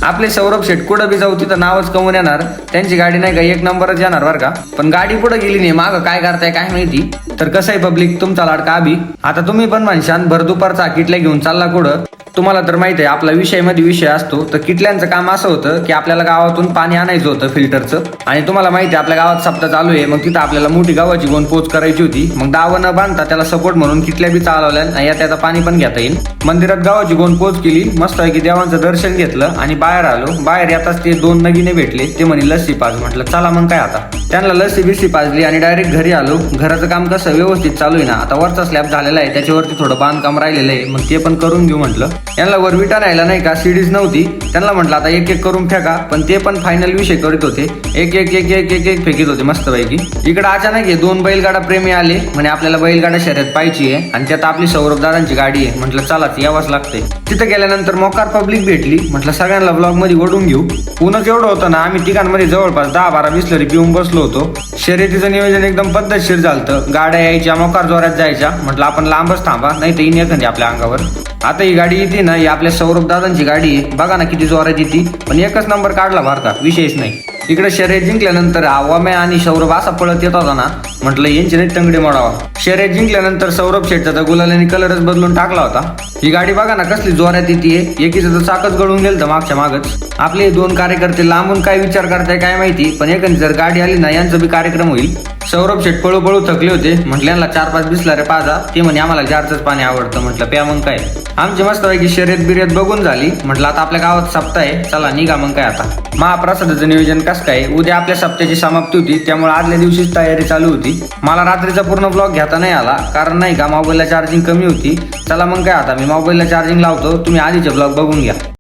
आपले सौरभ शेट कुठं बी जाऊ तिथं नावच कमवून येणार. त्यांची गाडी नाही का एक नंबरच येणार बरं का. पण गाडी पुढे गेली नाही, मागं काय करताय काय माहिती. तर कसं आहे पब्लिक, तुमचा लाडका अभि. आता तुम्ही पण म्हणशान भर दुपारचा किटल्या घेऊन चालला कुठं. तुम्हाला तर माहिती आहे आपला विषय असतो. तर किटल्यांचं काम असं होतं की आपल्याला गावातून पाणी आणायचं होतं फिल्टरचं. आणि तुम्हाला माहिती आहे आपल्या गावात सप्ताह चालू आहे. मग तिथं आपल्याला मोठी गावाची गोन पोच करायची होती. मग दावं न बांधता त्याला सपोर्ट म्हणून किटल्या बी चालवल्या. यात पाणी पण घेता येईल. मंदिरात गावाची गोन पोच केली, मस्त आहे की देवांचं दर्शन घेतलं आणि बाहेर आलो. बाहेर येताच ते 2 नगीने भेटले. ते म्हणे लस्सी पाज. म्हटलं चला मग काय आता. त्यांना लस्सी बिस्सी पाजली आणि डायरेक्ट घरी आलो. घराचं काम कसं व्यवस्थित चालू आहे ना. आता वरचा स्लॅब झालेला आहे, त्याच्यावरती थोडं बांधकाम राहिलेलं आहे. मग ते पण करून घेऊ म्हटलं. यांना वर विटा राहिला नाही का, सीडीज नव्हती. त्यांना म्हटलं आता एक एक करून फेका. पण ते पण फायनल विषय करीत होते. एक एक एक एक एक एक फेकीत होते मस्तपैकी. इकडे अचानक हे 2 बैलगाडा प्रेमी आले. म्हणे आपल्याला बैलगाडा शर्यत पाहिजे आहे आणि त्यात आपली सौरभ दादांची गाडी आहे. म्हटलं चलाच यावंच लागतंय. तिथे गेल्यानंतर मोकार पब्लिक भेटली. म्हटलं सगळ्यांना ब्लॉग मध्ये ओढून घेऊ. ऊनच एवढं होतं ना, आम्ही तिघांमध्ये जवळपास 10-12 बिस्लरी पिऊन बसलो होतो. शर्यतीचं नियोजन एकदम पद्धतशीर झालं. गाड्या यायच्या, मोकार जोरात जायच्या. म्हटलं आपण लांबच थांबा, नाही तर येईन एखादी आपल्या अंगावर. आता ही गाडी येते ना, ही आपल्या सौरभ दादांची गाडी आहे. बघा ना किती जोरात येते. पण एकच नंबर काढला बरं का, विषयच नाही. इकडे शर्यत जिंकल्यानंतर आवामे आणि सौरभ असा पळत येत होता ना, म्हटलं यांचे नाही तंगडे मोडावा. शर्यत जिंकल्यानंतर सौरभ शेटचा तर गुलालाने कलरच बदलून टाकला होता. ही गाडी बघा ना कसली जोरात येते. एकीचं तर चाकच गळून गेलं मागच्या मागच. आपले 2 कार्यकर्ते लांबून काय विचार करताय काय माहिती. पण एखादी जर गाडी आली ना, यांचा बी कार्यक्रम होईल. सौरभ शेट पळू थकले होते. म्हटलं यांना 4-5 बिस्लऱ्या पाजा. ते म्हणे आम्हाला जारचंच पाणी आवडतं. म्हटलं प्या मग काय. आमची मस्तपैकी शर्यत बिर्यत बघून झाली. म्हटलं आता आपल्या गावात सप्ताह आहे, चला निघा मग काय आता. महाप्रसादाचं नियोजन कसं काय, उद्या आपल्या सप्त्याची समाप्ती होती. त्यामुळे आदल्या दिवशीच तयारी चालू होती. मला रात्रीचा पूर्ण ब्लॉग घेता नाही आला, कारण नाही का मोबाईलला चार्जिंग कमी होती. चला मग काय आता मी मोबाईलला चार्जिंग लावतो. तुम्ही आधीचे ब्लॉग बघून घ्या.